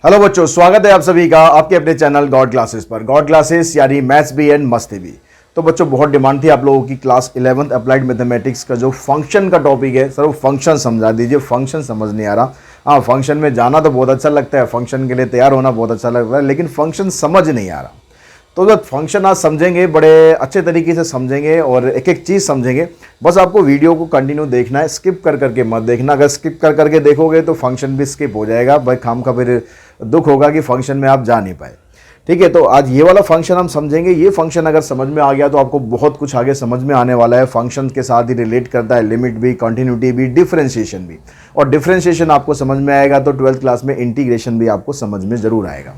Hello बच्चों, स्वागत है आप सभी का आपके अपने चैनल गॉड क्लासेस पर। गॉड क्लासेस यानी मैथ्स भी एंड मस्ती भी। तो बच्चों, बहुत डिमांड थी आप लोगों की क्लास 11th अप्लाइड मैथमेटिक्स का जो फंक्शन का टॉपिक है। सर वो फंक्शन समझा दीजिए, फंक्शन समझ नहीं आ रहा। हाँ, फंक्शन में जाना तो बहुत अच्छा लगता है, फंक्शन के लिए तैयार होना बहुत अच्छा लगता है, लेकिन फंक्शन समझ नहीं आ रहा। तो जब फंक्शन आज समझेंगे, बड़े अच्छे तरीके से समझेंगे और एक एक चीज़ समझेंगे। बस आपको वीडियो को कंटिन्यू देखना है, स्किप कर करके मत देखना। अगर स्किप कर करके देखोगे तो फंक्शन भी स्किप हो जाएगा भाई, खाम का फिर दुख होगा कि फंक्शन में आप जा नहीं पाए। ठीक है, तो आज ये वाला फंक्शन हम समझेंगे। ये फंक्शन अगर समझ में आ गया तो आपको बहुत कुछ आगे समझ में आने वाला है। फंक्शन के साथ ही रिलेट करता है लिमिट भी, कंटिन्यूटी भी, डिफरेंशिएशन भी। और डिफरेंशिएशन आपको समझ में आएगा तो 12th क्लास में इंटीग्रेशन भी आपको समझ में जरूर आएगा।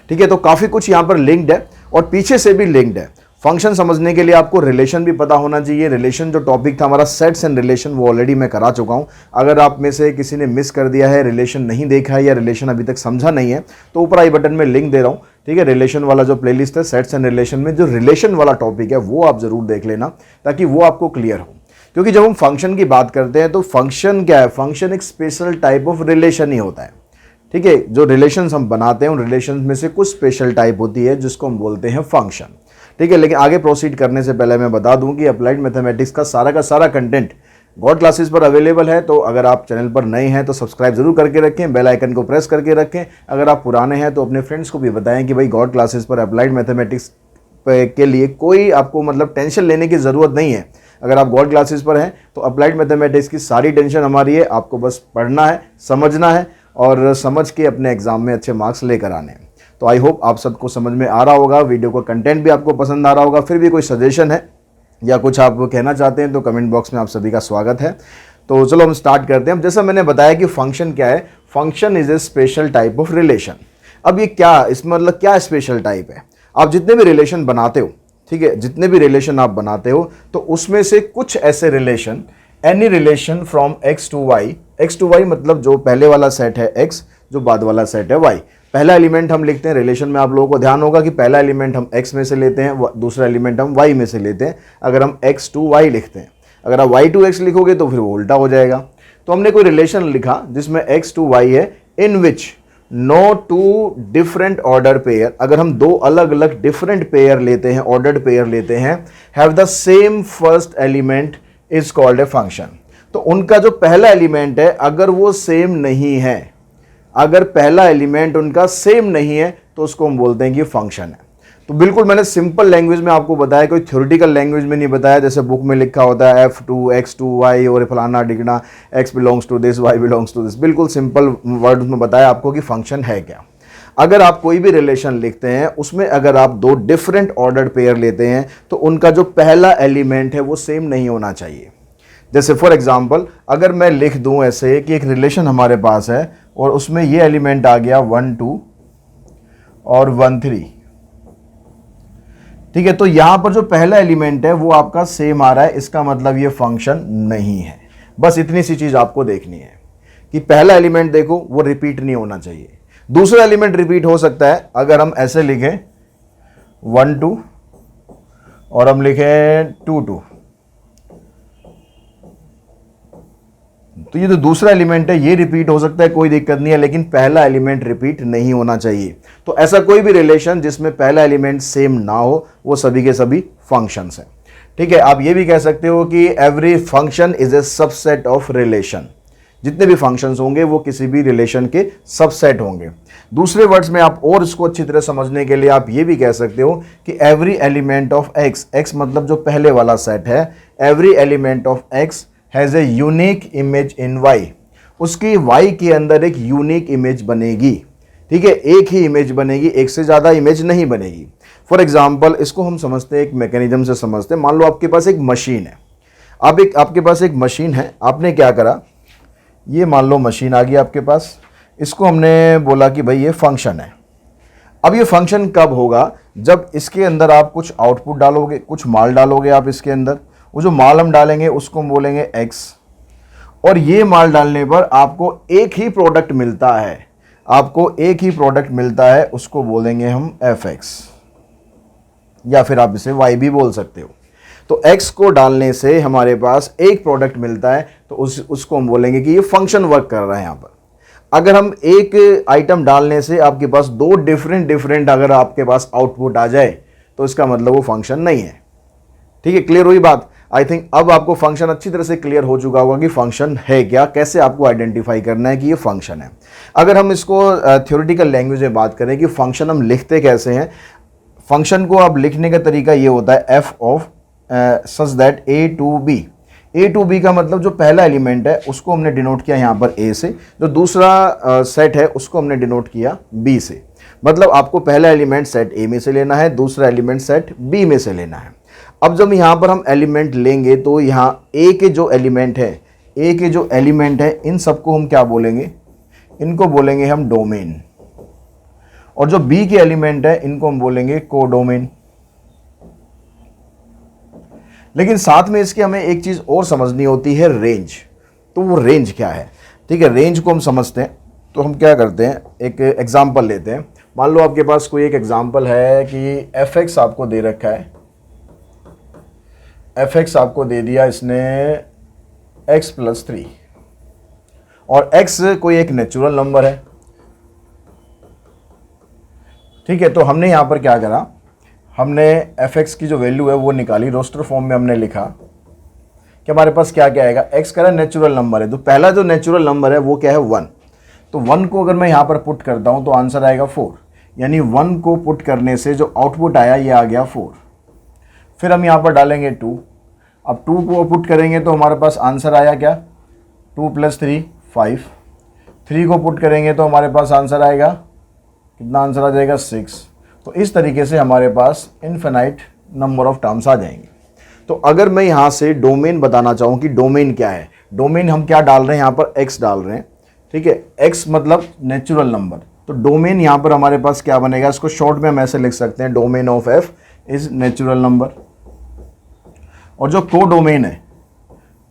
ठीक है, तो काफ़ी कुछ यहाँ पर लिंक्ड है और पीछे से भी लिंक्ड है। फंक्शन समझने के लिए आपको रिलेशन भी पता होना चाहिए। रिलेशन जो टॉपिक था हमारा सेट्स एंड रिलेशन, वो ऑलरेडी मैं करा चुका हूँ। अगर आप में से किसी ने मिस कर दिया है, रिलेशन नहीं देखा है या रिलेशन अभी तक समझा नहीं है, तो ऊपर आई बटन में लिंक दे रहा हूँ। ठीक है, रिलेशन वाला जो प्लेलिस्ट है सेट्स एंड रिलेशन में, जो रिलेशन वाला टॉपिक है वो आप जरूर देख लेना ताकि वो आपको क्लियर हो। क्योंकि जब हम फंक्शन की बात करते हैं तो फंक्शन क्या है? फंक्शन एक स्पेशल टाइप ऑफ रिलेशन ही होता है। ठीक है, जो रिलेशंस हम बनाते हैं उन रिलेशंस में से कुछ स्पेशल टाइप होती है जिसको हम बोलते हैं फंक्शन। ठीक है, लेकिन आगे प्रोसीड करने से पहले मैं बता दूं कि अप्लाइड मैथमेटिक्स का सारा कंटेंट गॉड क्लासेस पर अवेलेबल है। तो अगर आप चैनल पर नए हैं तो सब्सक्राइब जरूर करके रखें, बेल आइकन को प्रेस करके रखें। अगर आप पुराने हैं तो अपने फ्रेंड्स को भी बताएं कि भाई गॉड क्लासेस पर अप्लाइड मैथमेटिक्स के लिए कोई आपको मतलब टेंशन लेने की ज़रूरत नहीं है। अगर आप गॉड क्लासेस पर हैं तो अप्लाइड मैथमेटिक्स की सारी टेंशन हमारी है। आपको बस पढ़ना है, समझना है और समझ के अपने एग्जाम में अच्छे मार्क्स लेकर आने हैं। तो आई होप आप सबको समझ में आ रहा होगा, वीडियो का कंटेंट भी आपको पसंद आ रहा होगा। फिर भी कोई सजेशन है या कुछ आप कहना चाहते हैं तो कमेंट बॉक्स में आप सभी का स्वागत है। तो चलो हम स्टार्ट करते हैं। जैसा मैंने बताया कि फंक्शन क्या है, function is a special type of relation. अब ये क्या, इसमें मतलब क्या स्पेशल टाइप है? आप जितने भी रिलेशन बनाते हो, ठीक है, जितने भी रिलेशन आप बनाते हो तो उसमें से कुछ ऐसे relation, any relation from X to Y, X to Y मतलब जो पहले वाला सेट है एक्स, जो बाद वाला सेट है वाई। पहला एलिमेंट हम लिखते हैं रिलेशन में, आप लोगों को ध्यान होगा कि पहला एलिमेंट हम x में से लेते हैं, दूसरा एलिमेंट हम y में से लेते हैं। अगर हम x टू y लिखते हैं, अगर आप y टू x लिखोगे तो फिर वो उल्टा हो जाएगा। तो हमने कोई रिलेशन लिखा जिसमें x टू y है, in which no two different order pair, अगर हम दो अलग अलग डिफरेंट पेयर लेते हैं, ऑर्डर्ड पेयर लेते हैं, have the same first element is called a function. तो उनका जो पहला एलिमेंट है अगर वो सेम नहीं है, अगर पहला एलिमेंट उनका सेम नहीं है तो उसको हम बोलते हैं कि फंक्शन है। तो बिल्कुल मैंने सिंपल लैंग्वेज में आपको बताया, कोई थ्योरेटिकल लैंग्वेज में नहीं बताया जैसे बुक में लिखा होता है f2 x2 y और फलाना डिगना x belongs to this y belongs to this. बिल्कुल सिंपल वर्ड्स में बताया आपको कि फंक्शन है क्या। अगर आप कोई भी रिलेशन लिखते हैं उसमें अगर आप दो डिफरेंट ऑर्डर्ड पेयर लेते हैं तो उनका जो पहला एलिमेंट है वो सेम नहीं होना चाहिए। जैसे फॉर एग्जाम्पल अगर मैं लिख दूं ऐसे कि एक रिलेशन हमारे पास है और उसमें ये एलिमेंट आ गया 1 2 और 1 3, ठीक है, तो यहां पर जो पहला एलिमेंट है वो आपका सेम आ रहा है, इसका मतलब ये फंक्शन नहीं है। बस इतनी सी चीज आपको देखनी है कि पहला एलिमेंट देखो वो रिपीट नहीं होना चाहिए, दूसरा एलिमेंट रिपीट हो सकता है। अगर हम ऐसे लिखें 1 2 और हम लिखें 2 2, तो ये जो दूसरा एलिमेंट है ये रिपीट हो सकता है, कोई दिक्कत नहीं है, लेकिन पहला एलिमेंट रिपीट नहीं होना चाहिए। तो ऐसा कोई भी रिलेशन जिसमें पहला एलिमेंट सेम ना हो वो सभी के सभी फंक्शंस हैं। ठीक है, आप ये भी कह सकते हो कि every function is a subset of relation. जितने भी फंक्शंस होंगे वो किसी भी रिलेशन के सबसेट होंगे। दूसरे वर्ड्स में आप और इसको अच्छी तरह समझने के लिए आप ये भी कह सकते हो कि every element of X, X मतलब जो पहले वाला सेट है, every element of X has a unique image in Y, उसकी वाई के अंदर एक यूनिक इमेज बनेगी। ठीक है, एक ही इमेज बनेगी, एक से ज़्यादा इमेज नहीं बनेगी। फॉर एग्जाम्पल इसको हम समझते हैं, एक मैकेनिज्म से समझते हैं। मान लो आपके पास एक मशीन है, आपके पास एक मशीन है, आपने क्या करा, ये मान लो मशीन आ गई आपके पास, इसको हमने बोला कि भाई ये फंक्शन है। अब ये फंक्शन कब होगा? जब इसके अंदर आप कुछ आउटपुट डालोगे, कुछ माल डालोगे आप इसके अंदर, वो जो माल हम डालेंगे उसको हम बोलेंगे x, और ये माल डालने पर आपको एक ही प्रोडक्ट मिलता है, आपको एक ही प्रोडक्ट मिलता है, उसको बोलेंगे हम fx, या फिर आप इसे y भी बोल सकते हो। तो x को डालने से हमारे पास एक प्रोडक्ट मिलता है तो उसको हम बोलेंगे कि ये फंक्शन वर्क कर रहा है यहाँ पर। अगर हम एक आइटम डालने से आपके पास दो डिफरेंट अगर आपके पास आउटपुट आ जाए तो इसका मतलब वो फंक्शन नहीं है। ठीक है, क्लियर हुई बात? आई थिंक अब आपको फंक्शन अच्छी तरह से क्लियर हो चुका होगा कि फंक्शन है क्या, कैसे आपको आइडेंटिफाई करना है कि ये फंक्शन है। अगर हम इसको थ्योरेटिकल लैंग्वेज में बात करें कि फंक्शन हम लिखते कैसे हैं, फंक्शन को आप लिखने का तरीका ये होता है F of such that A to B. A to B का मतलब जो पहला एलिमेंट है उसको हमने डिनोट किया यहाँ पर ए से, जो दूसरा सेट है उसको हमने डिनोट किया बी से। मतलब आपको पहला एलिमेंट सेट ए में से लेना है, दूसरा एलिमेंट सेट बी में से लेना है। अब जब यहाँ पर हम एलिमेंट लेंगे तो यहाँ ए के जो एलिमेंट है इन सबको हम क्या बोलेंगे, इनको बोलेंगे हम डोमेन। और जो बी के एलिमेंट है इनको हम बोलेंगे कोडोमेन। लेकिन साथ में इसके हमें एक चीज़ और समझनी होती है, रेंज। तो वो रेंज क्या है? ठीक है, रेंज को हम समझते हैं तो हम क्या करते हैं, एक एग्जांपल लेते हैं। मान लो आपके पास कोई एक एग्जांपल है कि एफ एक्स आपको दे रखा है, एफ एक्स आपको दे दिया इसने x+3 और x कोई एक नेचुरल नंबर है। ठीक है, तो हमने यहाँ पर क्या करा, हमने एफ एक्स की जो वैल्यू है वो निकाली, रोस्टर फॉर्म में हमने लिखा कि हमारे पास क्या क्या आएगा, x का नेचुरल नंबर है, तो पहला जो नेचुरल नंबर है वो क्या है 1। तो 1 को अगर मैं यहाँ पर पुट करता हूँ तो आंसर आएगा 4, यानी 1 को पुट करने से जो आउटपुट आया ये आ गया 4। फिर हम यहाँ पर डालेंगे 2, अब 2 को पुट करेंगे तो हमारे पास आंसर आया क्या, 2 + 3 5। 3 को पुट करेंगे तो हमारे पास आंसर आएगा कितना, आंसर आ जाएगा 6। तो इस तरीके से हमारे पास इनफिनाइट नंबर ऑफ टर्म्स आ जाएंगे। तो अगर मैं यहाँ से डोमेन बताना चाहूँ कि डोमेन क्या है, डोमेन हम क्या डाल रहे हैं, यहाँ पर x डाल रहे हैं। ठीक है, x मतलब नेचुरल नंबर, तो डोमेन यहाँ पर हमारे पास क्या बनेगा, इसको शॉर्ट में हम ऐसे लिख सकते हैं, domain of f is natural number. और जो कोडोमेन है,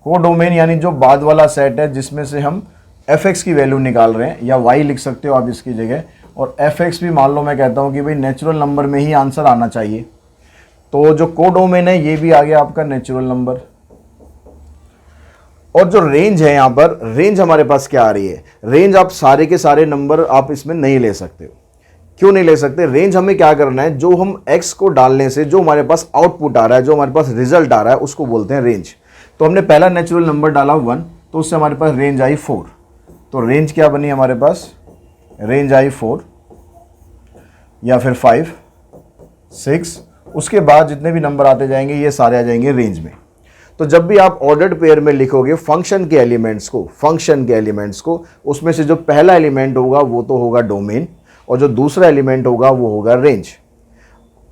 कोडोमेन यानी जो बाद वाला सेट है जिसमें से हम एफ एक्स की वैल्यू निकाल रहे हैं, या वाई लिख सकते हो आप इसकी जगह, और एफ एक्स भी मान लो मैं कहता हूँ कि भाई नेचुरल नंबर में ही आंसर आना चाहिए, तो जो कोडोमेन है ये भी आ गया आपका नेचुरल नंबर। और जो रेंज है यहाँ पर, रेंज हमारे पास क्या आ रही है, रेंज आप सारे के सारे नंबर आप इसमें नहीं ले सकते हो। क्यों नहीं ले सकते? रेंज हमें क्या करना है, जो हम x को डालने से जो हमारे पास आउटपुट आ रहा है, जो हमारे पास रिजल्ट आ रहा है, उसको बोलते हैं रेंज। तो हमने पहला नेचुरल नंबर डाला 1, तो उससे हमारे पास रेंज आई 4। तो रेंज क्या बनी हमारे पास, रेंज आई 4 या फिर 5 6। उसके बाद जितने भी नंबर आते जाएंगे ये सारे आ जाएंगे रेंज में। तो जब भी आप ऑर्डर्ड पेयर में लिखोगे फंक्शन के एलिमेंट्स को, उसमें से जो पहला एलिमेंट होगा वो तो होगा डोमेन, और जो दूसरा एलिमेंट होगा वो होगा रेंज।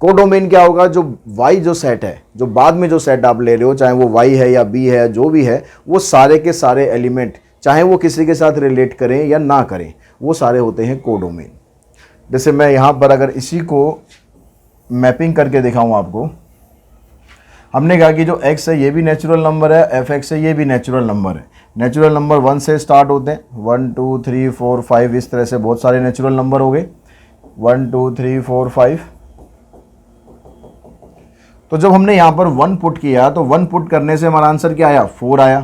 कोडोमेन क्या होगा, जो y जो सेट है, जो बाद में जो सेट आप ले रहे हो, चाहे वो y है या b है, जो भी है, वो सारे के सारे एलिमेंट, चाहे वो किसी के साथ रिलेट करें या ना करें, वो सारे होते हैं कोडोमेन। जैसे मैं यहाँ पर अगर इसी को मैपिंग करके दिखाऊँ आपको, हमने कहा कि जो x है ये भी नेचुरल नंबर है, एफ एक्स है ये भी नेचुरल नंबर है। नेचुरल नंबर 1 से स्टार्ट होते हैं, 1 2 3 4 5, इस तरह से बहुत सारे नेचुरल नंबर हो गए, 1 2 3 4 5। तो जब हमने यहाँ पर 1 पुट किया तो 1 पुट करने से हमारा आंसर क्या आया, 4 आया,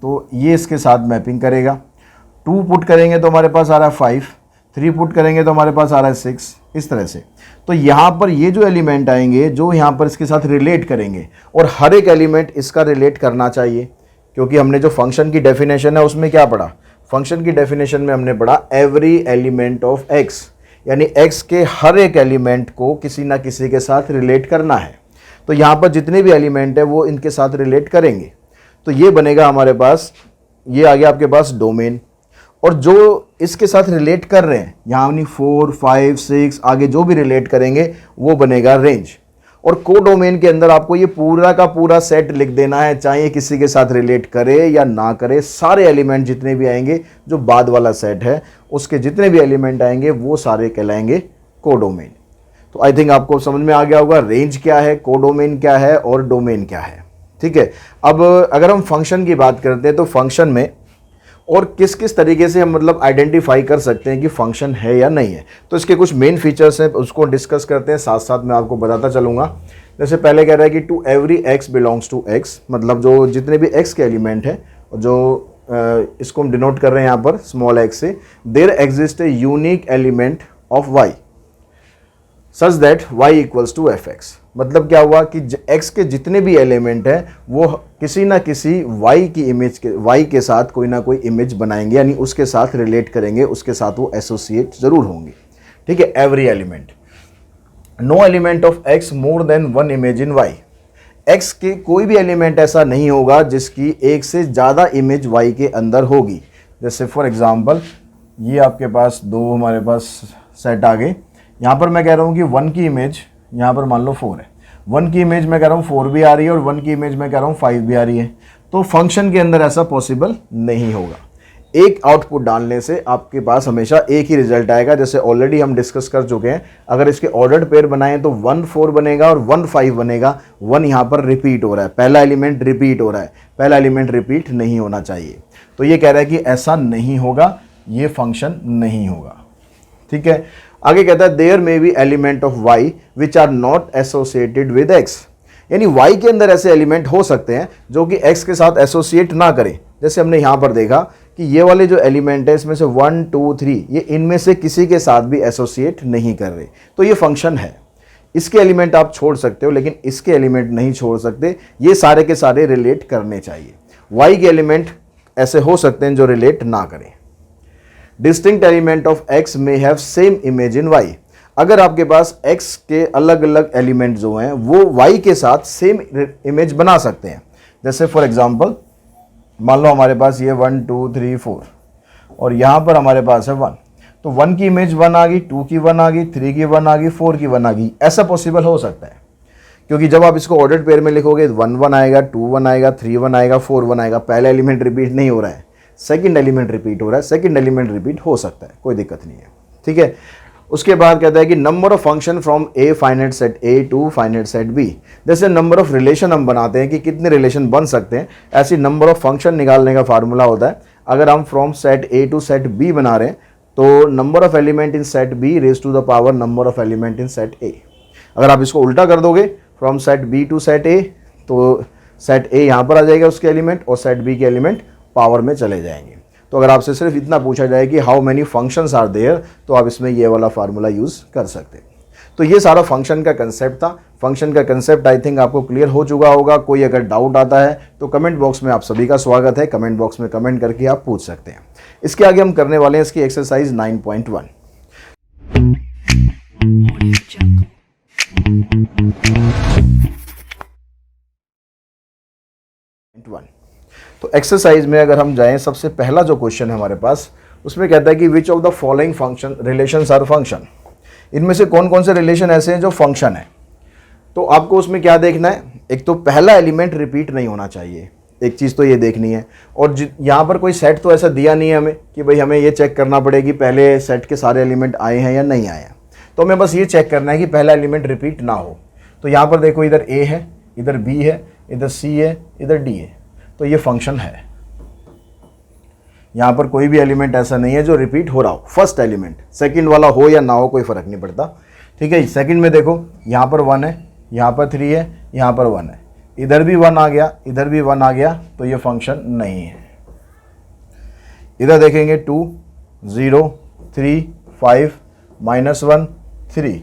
तो ये इसके साथ मैपिंग करेगा। 2 पुट करेंगे तो हमारे पास आ रहा है 5, 3 पुट करेंगे तो हमारे पास आ रहा है 6, इस तरह से। तो यहाँ पर ये जो एलिमेंट आएंगे जो यहाँ पर इसके साथ रिलेट करेंगे, और हर एक एलिमेंट इसका रिलेट करना चाहिए, क्योंकि हमने जो फंक्शन की डेफिनेशन है उसमें क्या पढ़ा, फंक्शन की डेफिनेशन में हमने पढ़ा एवरी एलिमेंट ऑफ एक्स, यानी एक्स के हर एक एलिमेंट को किसी ना किसी के साथ रिलेट करना है। तो यहाँ पर जितने भी एलिमेंट है वो इनके साथ रिलेट करेंगे, तो ये बनेगा हमारे पास, ये आ गया आपके पास डोमेन। और जो इसके साथ रिलेट कर रहे हैं, यहाँ 4 5 6 आगे जो भी रिलेट करेंगे वो बनेगा रेंज। और कोडोमेन के अंदर आपको ये पूरा का पूरा सेट लिख देना है, चाहे किसी के साथ रिलेट करे या ना करे, सारे एलिमेंट जितने भी आएंगे, जो बाद वाला सेट है उसके जितने भी एलिमेंट आएंगे वो सारे कहलाएंगे कोडोमेन। तो आई थिंक आपको समझ में आ गया होगा रेंज क्या है, कोडोमेन क्या है और डोमेन क्या है। ठीक है, अब अगर हम फंक्शन की बात करते हैं तो फंक्शन में और किस किस तरीके से हम मतलब आइडेंटिफाई कर सकते हैं कि फंक्शन है या नहीं है, तो इसके कुछ मेन फीचर्स हैं, उसको डिस्कस करते हैं, साथ साथ मैं आपको बताता चलूँगा। जैसे पहले कह रहा है कि to every x belongs to x, मतलब जो जितने भी x के एलिमेंट हैं, जो इसको हम डिनोट कर रहे हैं यहाँ पर स्मॉल x से, there exist a unique element of y such that y equals to F X. मतलब क्या हुआ कि x के जितने भी एलिमेंट हैं वो किसी ना किसी y की इमेज के y के साथ कोई ना कोई इमेज बनाएंगे, यानी उसके साथ रिलेट करेंगे, उसके साथ वो एसोसिएट जरूर होंगे। ठीक है, every element, no element of x more than one image in y। x के कोई भी एलिमेंट ऐसा नहीं होगा जिसकी एक से ज़्यादा इमेज y के अंदर होगी। जैसे फॉर एग्जांपल ये आपके पास दो हमारे पास सेट आ गए, यहाँ पर मैं कह रहा हूँ कि 1 की इमेज यहाँ पर मान लो 4 है, 1 की इमेज मैं कह रहा हूँ 4 भी आ रही है और 1 की इमेज मैं कह रहा हूँ 5 भी आ रही है। तो फंक्शन के अंदर ऐसा पॉसिबल नहीं होगा। एक आउटपुट डालने से आपके पास हमेशा एक ही रिजल्ट आएगा। जैसे ऑलरेडी हम डिस्कस कर चुके हैं, अगर इसके ऑर्डर्ड पेयर बनाए तो 1 4 बनेगा और 1 5 बनेगा। 1 यहाँ पर रिपीट हो रहा है, पहला एलिमेंट रिपीट हो रहा है, पहला एलिमेंट रिपीट नहीं होना चाहिए। तो ये कह रहा है कि ऐसा नहीं होगा, ये फंक्शन नहीं होगा। ठीक है, आगे कहता है there may be element of Y which are not associated with X. यानी y के अंदर ऐसे एलिमेंट हो सकते हैं जो कि x के साथ एसोसिएट ना करें। जैसे हमने यहाँ पर देखा कि ये वाले जो एलिमेंट है इसमें से 1 2 3 ये इनमें से किसी के साथ भी एसोसिएट नहीं कर रहे, तो ये फंक्शन है। इसके एलिमेंट आप छोड़ सकते हो लेकिन इसके एलिमेंट नहीं छोड़ सकते, ये सारे के सारे रिलेट करने चाहिए। y के एलिमेंट ऐसे हो सकते हैं जो रिलेट ना करें। Distinct element of x may have same image in y। अगर आपके पास x के अलग अलग एलिमेंट जो हैं वो y के साथ सेम इमेज बना सकते हैं। जैसे फॉर एग्जांपल मान लो हमारे पास ये 1 2 3 4 और यहाँ पर हमारे पास है 1, तो 1 की इमेज 1 आ गई, 2 की 1 आ गई, 3 की 1 आ गई, 4 की 1 आ गई। ऐसा पॉसिबल हो सकता है क्योंकि जब आप इसको ऑर्डर्ड पेयर में लिखोगे 1 1 आएगा, 2 1 आएगा, 3 1 आएगा, 4 1 आएगा। पहला एलिमेंट रिपीट नहीं हो रहा है, सेकंड एलिमेंट रिपीट हो रहा है, सेकंड एलिमेंट रिपीट हो सकता है, कोई दिक्कत नहीं है। ठीक है, उसके बाद कहता है कि number of function from a finite set A to finite set B. जैसे नंबर ऑफ रिलेशन हम बनाते हैं कि कितने रिलेशन बन सकते हैं, ऐसी नंबर ऑफ फंक्शन निकालने का फार्मूला होता है। अगर हम from set A to set B बना रहे हैं तो number of element in set B raise to the power number of element in set A. अगर आप इसको उल्टा कर दोगे from set B to set A तो सेट ए यहाँ पर आ जाएगा उसके एलिमेंट और सेट बी के एलिमेंट पावर में चले जाएंगे। तो अगर आपसे सिर्फ इतना पूछा जाए कि how many functions are there तो आप इसमें ये वाला फार्मूला यूज़ कर सकते हैं। तो ये सारा फंक्शन का कंसेप्ट था। फंक्शन का कंसेप्ट आई थिंक आपको क्लियर हो चुका होगा। कोई अगर डाउट आता है तो कमेंट बॉक्स में आप सभी का स्वागत है, कमेंट बॉक्स में कमेंट करके आप पूछ सकते हैं। इसके आगे हम करने वाले हैं इसकी एक्सरसाइज 9.1। तो एक्सरसाइज में अगर हम जाएं, सबसे पहला जो क्वेश्चन है हमारे पास उसमें कहता है कि which of the following function relations are function. इनमें से कौन कौन से रिलेशन ऐसे हैं जो फंक्शन है। तो आपको उसमें क्या देखना है, एक तो पहला एलिमेंट रिपीट नहीं होना चाहिए, एक चीज़ तो ये देखनी है। और यहाँ पर कोई सेट तो ऐसा दिया नहीं है हमें कि भाई हमें ये चेक करना पड़ेगी पहले सेट के सारे एलिमेंट आए हैं या नहीं आए हैं। तो हमें बस ये चेक करना है कि पहला एलिमेंट रिपीट ना हो। तो यहाँ पर देखो इधर ए है, इधर बी है, इधर सी है, इधर डी है, तो ये फंक्शन है। यहाँ पर कोई भी एलिमेंट ऐसा नहीं है जो रिपीट हो रहा हो। फर्स्ट एलिमेंट, सेकंड वाला हो या ना हो कोई फ़र्क नहीं पड़ता। ठीक है, सेकंड में देखो यहाँ पर 1 है, यहाँ पर 3 है, यहाँ पर 1 है, इधर भी 1 आ गया, इधर भी 1 आ गया, तो ये फंक्शन नहीं है। इधर देखेंगे 2 0 3 5 -1 3,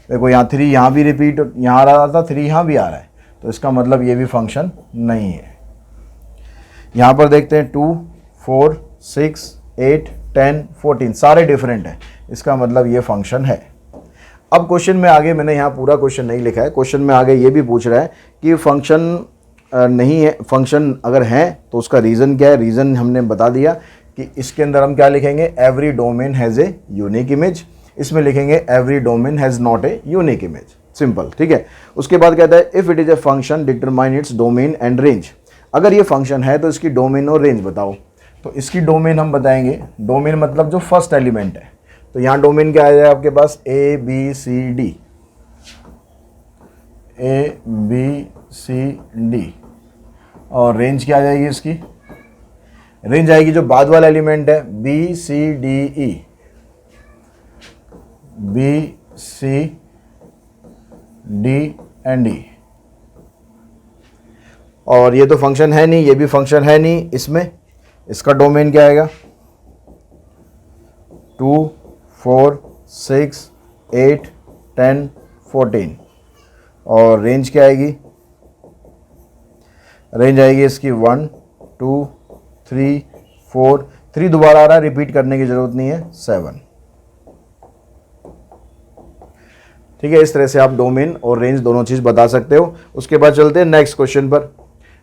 देखो यहाँ 3 यहाँ भी रिपीट यहाँ आ रहा था, 3 यहाँ भी आ रहा है, तो इसका मतलब ये भी फंक्शन नहीं है। यहाँ पर देखते हैं 2 4 6 8 10 14 सारे डिफरेंट हैं, इसका मतलब ये फंक्शन है। अब क्वेश्चन में आगे मैंने यहाँ पूरा क्वेश्चन नहीं लिखा है, क्वेश्चन में आगे ये भी पूछ रहा है कि फंक्शन नहीं है, फंक्शन अगर है तो उसका रीज़न क्या है। रीज़न हमने बता दिया कि इसके अंदर हम क्या लिखेंगे, every domain has a unique image. इसमें लिखेंगे every domain has not a unique image, simple. ठीक है, उसके बाद कहता है if it is a function determine its domain and range. अगर ये फंक्शन है तो इसकी डोमेन और रेंज बताओ। तो इसकी डोमेन हम बताएंगे, डोमेन मतलब जो फर्स्ट एलिमेंट है। तो यहाँ डोमेन क्या आ जाएगा आपके पास, A B C D, A B C D. और रेंज क्या आ जाएगी इसकी, रेंज आएगी जो बाद वाला एलिमेंट है, B C D E, B C D and E. और ये तो फंक्शन है नहीं, ये भी फंक्शन है नहीं, इसमें इसका डोमेन क्या आएगा 2 4 6 8 10 14 और रेंज क्या आएगी, रेंज आएगी इसकी 1 2 3 4, 3 दोबारा आ रहा है, रिपीट करने की जरूरत नहीं है, 7। ठीक है, इस तरह से आप डोमेन और रेंज दोनों चीज़ बता सकते हो। उसके बाद चलते हैं नेक्स्ट क्वेश्चन पर।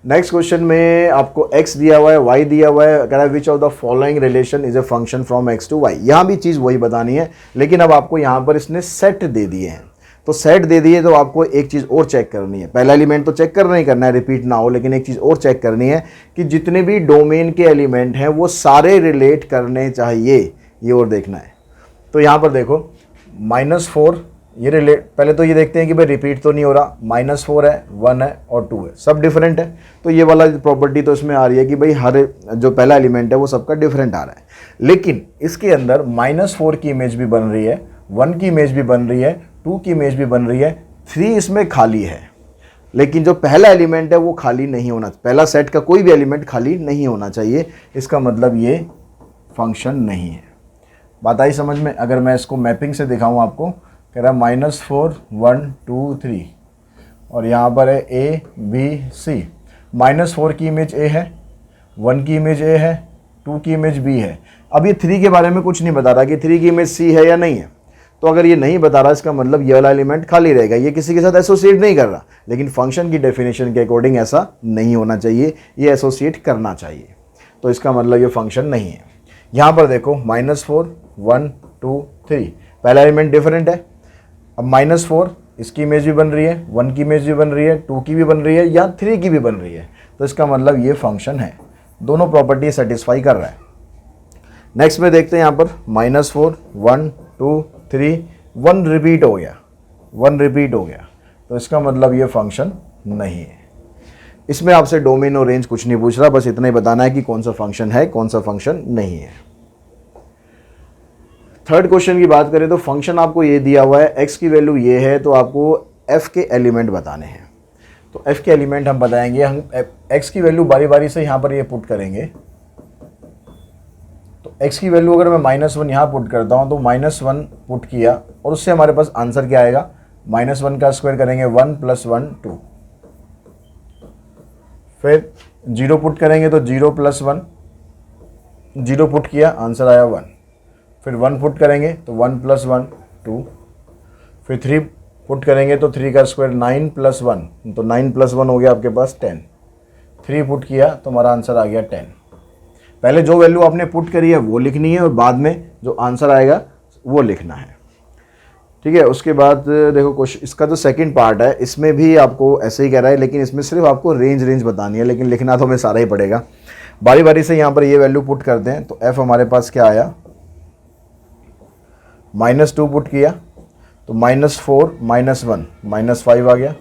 नेक्स्ट क्वेश्चन में आपको x दिया हुआ है, y दिया हुआ है, कह रहा है which of the following relation is a function from x to y। यहाँ भी चीज़ वही बतानी है, लेकिन अब आपको यहाँ पर इसने सेट दे दिए हैं, तो सेट दे दिए तो आपको एक चीज़ और चेक करनी है। पहला एलिमेंट तो चेक करना ही करना है, रिपीट ना हो, लेकिन एक चीज़ और चेक करनी है कि जितने भी डोमेन के एलिमेंट हैं वो सारे रिलेट करने चाहिए, ये और देखना है। तो यहाँ पर देखो -4 ये रिलेट, पहले तो ये देखते हैं कि भाई रिपीट तो नहीं हो रहा, -4 है, 1 है और 2 है, सब डिफरेंट है। तो ये वाला प्रॉपर्टी तो इसमें आ रही है कि भाई हर जो पहला एलिमेंट है वो सबका डिफरेंट आ रहा है। लेकिन इसके अंदर -4 की इमेज भी बन रही है, 1 की इमेज भी बन रही है, 2 की इमेज भी बन रही है, 3 इसमें खाली है। लेकिन जो पहला एलिमेंट है वो खाली नहीं होना, पहला सेट का कोई भी एलिमेंट खाली नहीं होना चाहिए। इसका मतलब ये फंक्शन नहीं है। बात आई समझ में? अगर मैं इसको मैपिंग से दिखाऊं आपको, कह रहा है -4 1 2 3 और यहाँ पर है A B C। -4 की इमेज A है, 1 की इमेज A है, 2 की इमेज B है। अब ये 3 के बारे में कुछ नहीं बता रहा कि 3 की इमेज C है या नहीं है। तो अगर ये नहीं बता रहा, इसका मतलब ये वाला एलिमेंट खाली रहेगा, ये किसी के साथ एसोसिएट नहीं कर रहा। लेकिन फंक्शन की डेफिनेशन के अकॉर्डिंग ऐसा नहीं होना चाहिए, ये एसोसिएट करना चाहिए। तो इसका मतलब ये फंक्शन नहीं है। यहाँ पर देखो -4 1 2 3, पहला एलिमेंट डिफरेंट है। अब -4 इसकी इमेज भी बन रही है, 1 की इमेज भी बन रही है, 2 की भी बन रही है या 3 की भी बन रही है। तो इसका मतलब ये फंक्शन है, दोनों प्रॉपर्टी सेटिस्फाई कर रहा है। नेक्स्ट में देखते हैं यहाँ पर -4 1 2 3, 1 रिपीट हो गया, 1 रिपीट हो गया, तो इसका मतलब ये फंक्शन नहीं है। इसमें आपसे डोमेन और रेंज कुछ नहीं पूछ रहा, बस इतना ही बताना है कि कौन सा फंक्शन है, कौन सा फंक्शन नहीं है। थर्ड क्वेश्चन की बात करें तो फंक्शन आपको ये दिया हुआ है, x की वैल्यू ये है, तो आपको f के एलिमेंट बताने हैं। तो f के एलिमेंट हम बताएंगे, हम x की वैल्यू बारी बारी से यहाँ पर ये पुट करेंगे। तो x की वैल्यू अगर मैं -1 यहाँ पुट करता हूँ तो -1 पुट किया और उससे हमारे पास आंसर क्या आएगा, -1 का स्क्वायर करेंगे 1 + 1 2, फिर 0 पुट करेंगे तो 0 + 1, 0 पुट किया आंसर आया 1, फिर 1 पुट करेंगे तो 1 + 1 2, फिर 3 पुट करेंगे तो 3 का स्क्वायर 9 + 1, तो 9 + 1 हो गया आपके पास 10, 3 पुट किया तो हमारा आंसर आ गया 10। पहले जो वैल्यू आपने पुट करी है वो लिखनी है और बाद में जो आंसर आएगा वो लिखना है। ठीक है, उसके बाद देखो क्वेश्चन, इसका जो सेकंड पार्ट है इसमें भी आपको ऐसे ही कह रहा है, लेकिन इसमें सिर्फ आपको रेंज बतानी है, लेकिन लिखना तो हमें सारा ही पड़ेगा। बारी बारी से यहाँ पर ये वैल्यू पुट करते हैं। तो f हमारे पास क्या आया, -2 पुट किया तो -4 -1 -5 आ गया,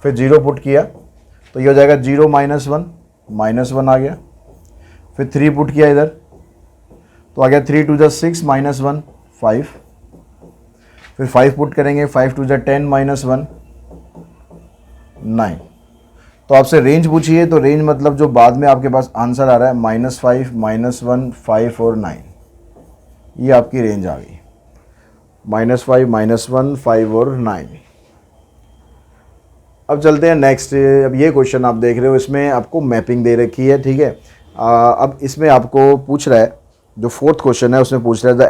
फिर 0 पुट किया तो ये हो जाएगा 0 -1 -1 आ गया, फिर 3 पुट किया इधर तो आ गया 3 2 6 -1 5, फिर 5 पुट करेंगे 5 2 10 -1 9। तो आपसे रेंज पूछिए तो रेंज मतलब जो बाद में आपके पास आंसर आ रहा है -5 -1 5 और 9, ये आपकी रेंज आ गई, -5 -1 5 और 9। अब चलते हैं नेक्स्ट। अब ये क्वेश्चन आप देख रहे हो, इसमें आपको मैपिंग दे रखी है। ठीक है, अब इसमें आपको पूछ रहा है, जो फोर्थ क्वेश्चन है उसमें पूछ रहा है the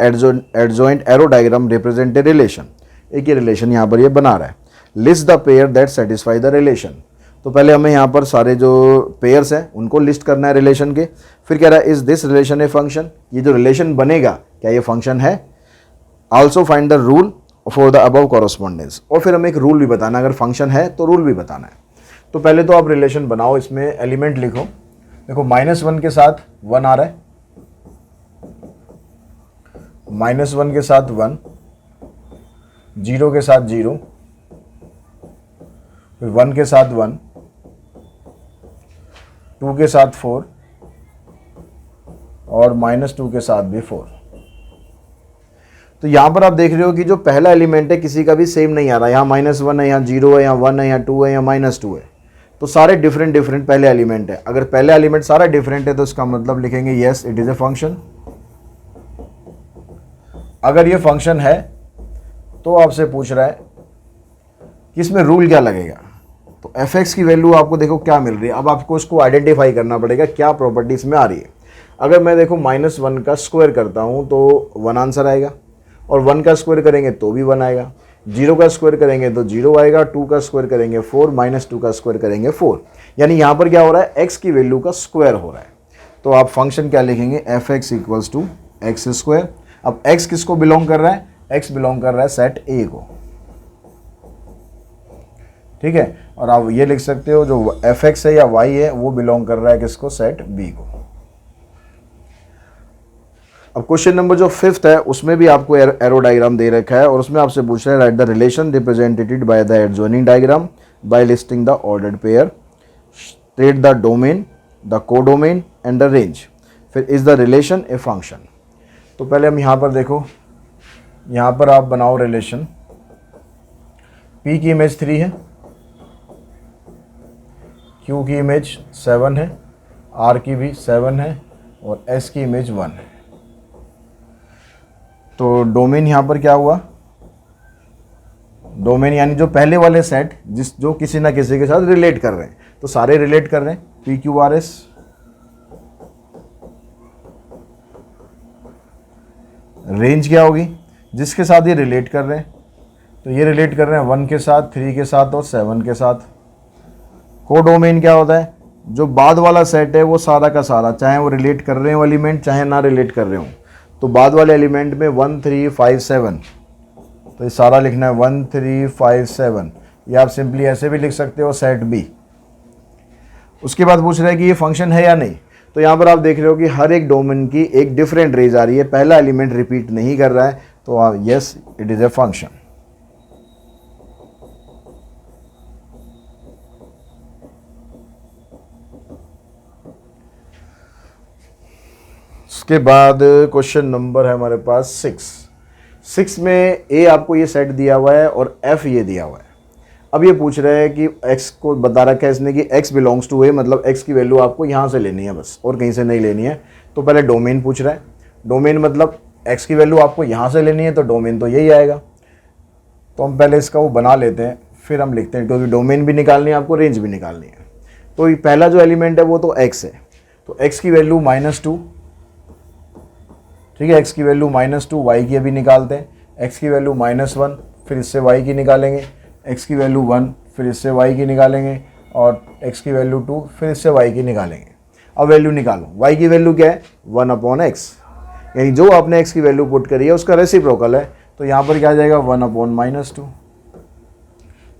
adjoint arrow diagram represent a relation. एक ही रिलेशन यहाँ पर ये बना रहा है, list the pair that satisfy the relation. तो पहले हमें यहाँ पर सारे जो पेयर्स हैं उनको लिस्ट करना है रिलेशन के। फिर कह रहा है is this relation a function, ये जो रिलेशन बनेगा क्या ये फंक्शन है। Also find the rule for the above correspondence, और फिर हमें एक रूल भी बताना, अगर फंक्शन है तो रूल भी बताना है। तो पहले तो आप रिलेशन बनाओ, इसमें एलिमेंट लिखो। देखो -1 के साथ 1 आ रहा है, -1 के साथ 1, 0 के साथ 0, फिर 1 के साथ 1, 2 के साथ 4 और -2 के साथ भी 4। तो यहाँ पर आप देख रहे हो कि जो पहला एलिमेंट है किसी का भी सेम नहीं आ रहा, यहाँ -1 है, यहाँ 0 है, यहाँ 1 है, यहाँ 2 है, यहाँ -2 है। तो सारे डिफरेंट डिफरेंट पहले एलिमेंट है। अगर पहले एलिमेंट सारा डिफरेंट है तो इसका मतलब लिखेंगे yes it is a function. अगर ये फंक्शन है तो आपसे पूछ रहा है कि इसमें रूल क्या लगेगा। तो एफ एक्स की वैल्यू आपको देखो क्या मिल रही है। अब आपको इसको आइडेंटिफाई करना पड़ेगा क्या प्रॉपर्टी इसमें आ रही है। अगर मैं देखो -1 का स्क्वायर करता हूँ तो 1 आंसर आएगा, और 1 का स्क्वायर करेंगे तो भी 1 आएगा, 0 का स्क्वायर करेंगे तो 0 आएगा, 2 का स्क्वायर करेंगे 4, -2 का स्क्वायर करेंगे 4। यानी यहाँ पर क्या हो रहा है, एक्स की वैल्यू का स्क्वायर हो रहा है। तो आप फंक्शन क्या लिखेंगे, f x equals to x square. अब एक्स किसको बिलोंग कर रहा है, एक्स बिलोंग कर रहा है सेट ए को, ठीक है। और आप ये लिख सकते हो जो एफ एक्स है या वाई है वो बिलोंग कर रहा है किसको, सेट बी को। अब क्वेश्चन नंबर जो 5th है उसमें भी आपको एरो डायग्राम दे रखा है, और उसमें आपसे पूछ रहा है write the relation represented by the adjoining diagram by listing the ordered pair, state the domain, the codomain and the range, फिर is the relation a function. तो पहले हम यहाँ पर देखो, यहाँ पर आप बनाओ रिलेशन। P की इमेज 3 है, Q की इमेज 7 है, R की भी 7 है, और S की इमेज 1 है। तो डोमेन यहाँ पर क्या हुआ, डोमेन यानी जो पहले वाले सेट जो किसी ना किसी के साथ रिलेट कर रहे हैं, तो सारे रिलेट कर रहे हैं, P Q R S। Range क्या होगी, जिसके साथ ये रिलेट कर रहे हैं, तो ये रिलेट कर रहे हैं 1 के साथ, 3 के साथ और 7 के साथ। कोडोमेन क्या होता है, जो बाद वाला सेट है वो सारा का सारा, चाहे वो रिलेट कर रहे हो एलिमेंट चाहे ना रिलेट कर रहे हो, तो बाद वाले एलिमेंट में 1 3 5 7, तो ये सारा लिखना है 1 3 5 7। या आप सिंपली ऐसे भी लिख सकते हो सेट बी। उसके बाद पूछ रहे हैं कि ये फंक्शन है या नहीं। तो यहाँ पर आप देख रहे हो कि हर एक डोमेन की एक डिफरेंट रेंज आ रही है, पहला एलिमेंट रिपीट नहीं कर रहा है, तो yes it is a function. उसके बाद क्वेश्चन नंबर है हमारे पास 6 में ए आपको ये सेट दिया हुआ है और एफ ये दिया हुआ है। अब ये पूछ रहे हैं कि x को बता रखा है इसने कि x बिलोंग्स टू ए, मतलब x की वैल्यू आपको यहाँ से लेनी है बस, और कहीं से नहीं लेनी है। तो पहले डोमेन पूछ रहा है, डोमेन मतलब x की वैल्यू आपको यहाँ से लेनी है, तो डोमेन तो यही आएगा। तो हम पहले इसका वो बना लेते हैं, फिर हम लिखते हैं, क्योंकि डोमेन भी निकालनी है आपको, रेंज भी निकालनी है। तो ये पहला जो एलिमेंट है वो तो x है, तो x की वैल्यू -2, ठीक है, x की वैल्यू -2, y की अभी निकालते हैं, x की वैल्यू -1, फिर इससे y की निकालेंगे, x की वैल्यू 1, फिर इससे y की निकालेंगे, और x की वैल्यू 2, फिर इससे y की निकालेंगे। अब वैल्यू निकालो, y की वैल्यू क्या है 1/x, यानी जो आपने x की वैल्यू पुट करी है उसका रेसिप्रोकल है। तो यहाँ पर क्या आ जाएगा 1/-2,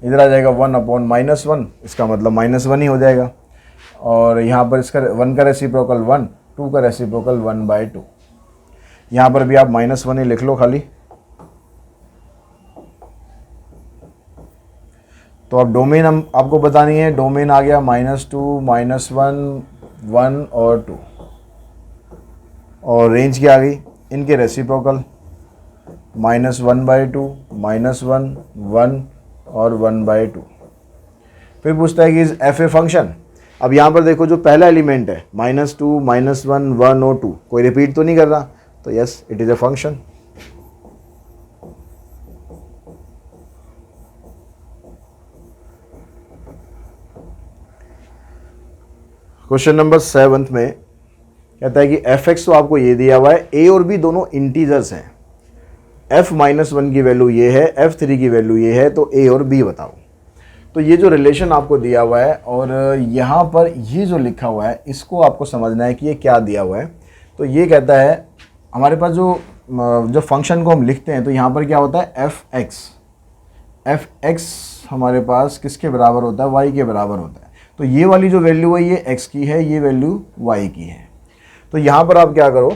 इधर आ जाएगा 1/-1, इसका मतलब -1 ही हो जाएगा। और यहाँ पर इसका 1 का रेसिप्रोकल 1, 2 का रेसिप्रोकल 1/2। यहाँ पर भी आप -1 ही लिख लो खाली। तो अब डोमेन हम आपको बतानी है, डोमेन आ गया -2, -1, 1 और 2, और रेंज क्या आ गई, इनके रेसिप्रोकल -1/2, -1, 1 और 1/2। फिर पूछता है कि इज एफ ए फंक्शन। अब यहाँ पर देखो जो पहला एलिमेंट है -2, -1, 1 और 2 कोई रिपीट तो नहीं कर रहा, तो yes it is a function. Question number 7 में कहता है कि एफ एक्स तो आपको ये दिया हुआ है, ए और बी दोनों इंटीजर्स हैं, f-1 की वैल्यू ये है, f3 की वैल्यू ये है, तो ए और बी बताओ। तो ये जो रिलेशन आपको दिया हुआ है और यहाँ पर ये जो लिखा हुआ है इसको आपको समझना है कि ये क्या दिया हुआ है। तो ये कहता है हमारे पास जो फंक्शन को हम लिखते हैं, तो यहाँ पर क्या होता है एफ एक्स हमारे पास किसके बराबर होता है, y के बराबर होता है। तो ये वाली जो वैल्यू है ये x की है, ये वैल्यू y की है। तो यहाँ पर आप क्या करो,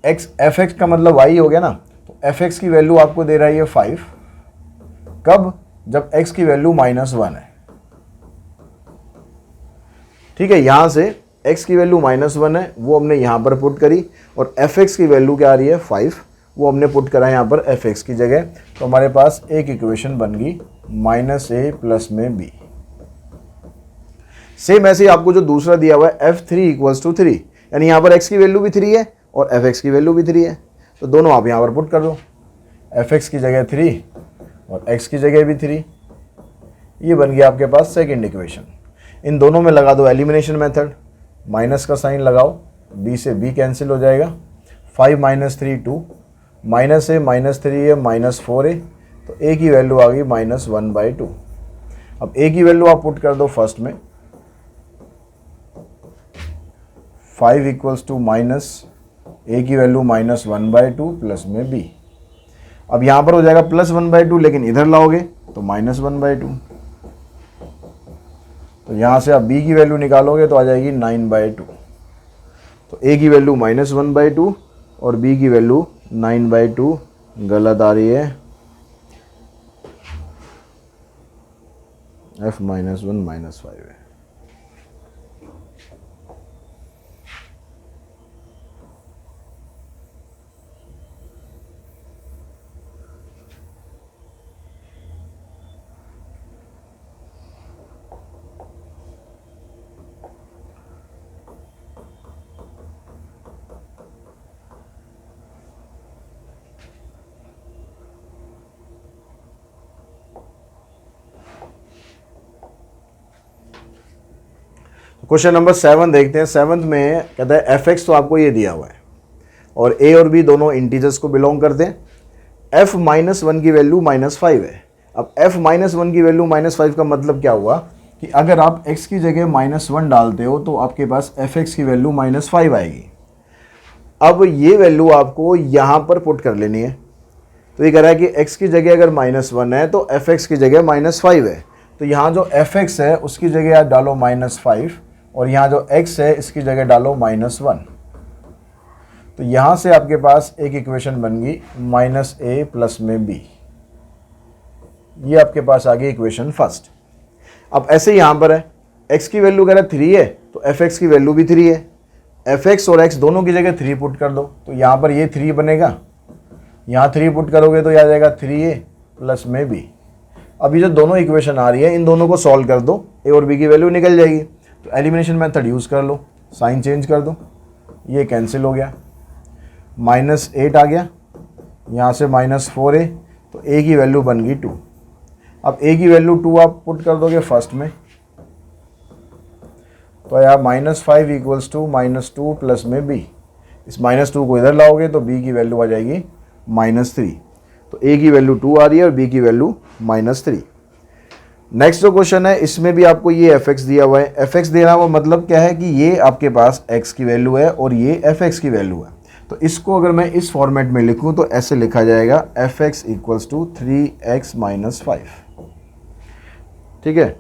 एफ एक्स का मतलब y हो गया ना, तो एफ एक्स की वैल्यू आपको दे रहा है ये 5, कब, जब x की वैल्यू -1 है, ठीक है। यहाँ से x की वैल्यू -1 है, वो हमने यहाँ पर पुट करी, और एफ एक्स की वैल्यू क्या आ रही है 5, वो हमने पुट करा है यहाँ पर एफ एक्स की जगह। तो हमारे पास एक इक्वेशन बन गई -a + में b। सेम ऐसे ही आपको जो दूसरा दिया हुआ है f3 इक्वल्स टू 3, यानी यहाँ पर x की वैल्यू भी 3 है और fx की वैल्यू भी 3 है, तो दोनों आप यहाँ पर पुट कर दो, fx की जगह 3 और x की जगह भी 3। ये बन गया आपके पास सेकेंड इक्वेशन। इन दोनों में लगा दो एलिमिनेशन मेथड, माइनस का साइन लगाओ, b से b कैंसिल हो जाएगा, 5 - 3 2, माइनस है -3 है -4 है, तो a की वैल्यू आ गई -1/2। अब a की वैल्यू आप पुट कर दो फर्स्ट में, 5 इक्वल्स टू माइनस a की वैल्यू -1/2 प्लस में b। अब यहाँ पर हो जाएगा +1/2, लेकिन इधर लाओगे तो -1/2, तो यहाँ से आप b की वैल्यू निकालोगे तो आ जाएगी 9/2। तो a की वैल्यू -1/2 और b की वैल्यू 9/2 गलत आ रही है, f -1 -5 है। क्वेश्चन नंबर 7 देखते हैं। 7 में कहता है fx तो आपको ये दिया हुआ है और a और b दोनों इंटीजर्स को बिलोंग करते हैं। f -1 की वैल्यू -5 है। अब f -1 की वैल्यू -5 का मतलब क्या हुआ कि अगर आप x की जगह -1 डालते हो तो आपके पास fx की वैल्यू -5 आएगी। अब ये वैल्यू आपको यहाँ पर पुट कर लेनी है। तो ये कह रहा है कि x की जगह अगर -1 है तो fx की जगह -5 है, तो यहाँ जो fx है उसकी जगह आप डालो -5 और यहाँ जो x है इसकी जगह डालो -1। तो यहाँ से आपके पास एक इक्वेशन बन गई -a प्लस में b। ये आपके पास आ गई इक्वेशन फर्स्ट। अब ऐसे यहाँ पर है x की वैल्यू कह रहा है 3 है तो fx की वैल्यू भी 3 है। fx और x दोनों की जगह 3 पुट कर दो, तो यहाँ पर ये 3 बनेगा, यहाँ 3 पुट करोगे तो यह आ जाएगा 3a प्लस में b। अभी जो दोनों इक्वेशन आ रही है इन दोनों को सॉल्व कर दो, a और b की वैल्यू निकल जाएगी। तो एलिमिनेशन मेथड यूज़ कर लो, साइन चेंज कर दो, ये कैंसिल हो गया, -8 आ गया, यहाँ से -4 है, तो a की वैल्यू बन गई 2। अब a की वैल्यू 2 आप पुट कर दोगे फर्स्ट में, तो यार -5 इक्वल्स टू -2 प्लस में b। इस -2 को इधर लाओगे तो b की वैल्यू आ जाएगी -3। तो a की वैल्यू 2 आ रही है और b की वैल्यू -3। नेक्स्ट जो क्वेश्चन है इसमें भी आपको ये fx दिया हुआ है। fx देना हुआ मतलब क्या है कि ये आपके पास x की वैल्यू है और ये fx की वैल्यू है। तो इसको अगर मैं इस फॉर्मेट में लिखूं तो ऐसे लिखा जाएगा fx इक्वल्स टू 3x - 5। ठीक है,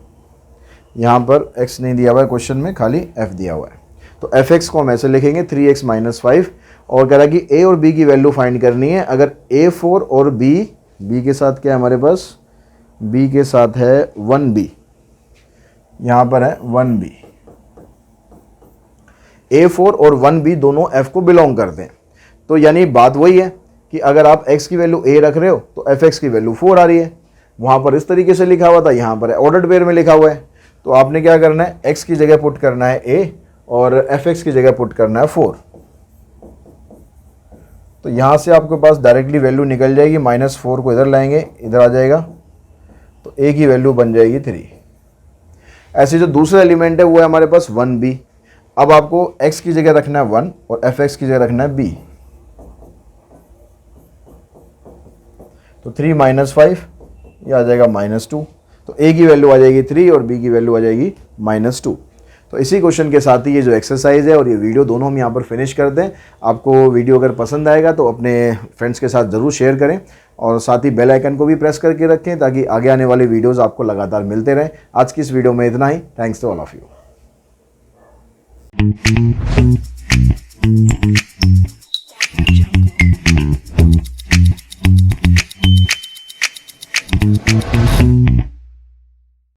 यहाँ पर x नहीं दिया हुआ है क्वेश्चन में, खाली f दिया हुआ है। तो fx को हम ऐसे लिखेंगे 3x - 5 और कह रहा है कि a और b की वैल्यू फाइंड करनी है। अगर a4 और b के साथ क्या है हमारे पास, b के साथ है 1b, यहाँ पर है 1b। a4 और 1b दोनों f को बिलोंग करते हैं, तो यानी बात वही है कि अगर आप x की वैल्यू a रख रहे हो तो fx की वैल्यू 4 आ रही है। वहाँ पर इस तरीके से लिखा हुआ था, यहाँ पर है ऑर्डर्ड पेयर में लिखा हुआ है। तो आपने क्या करना है, x की जगह पुट करना है a और fx की जगह पुट करना है 4। तो यहाँ से आपके पास डायरेक्टली वैल्यू निकल जाएगी, -4 को इधर लाएंगे, इधर आ जाएगा, तो a की वैल्यू बन जाएगी 3। ऐसे जो दूसरा एलिमेंट है वो है हमारे पास 1b। अब आपको x की जगह रखना है 1 और fx की जगह रखना है b। तो 3 - 5 ये आ जाएगा -2। तो a की वैल्यू आ जाएगी 3 और b की वैल्यू आ जाएगी -2। तो इसी क्वेश्चन के साथ ही ये जो एक्सरसाइज है और ये वीडियो दोनों हम यहाँ पर फिनिश कर दें। आपको वीडियो अगर पसंद आएगा तो अपने फ्रेंड्स के साथ ज़रूर शेयर करें और साथ ही बेल आइकन को भी प्रेस करके रखें ताकि आगे आने वाले वीडियोस आपको लगातार मिलते रहें। आज की इस वीडियो में इतना ही। Thanks to all of you.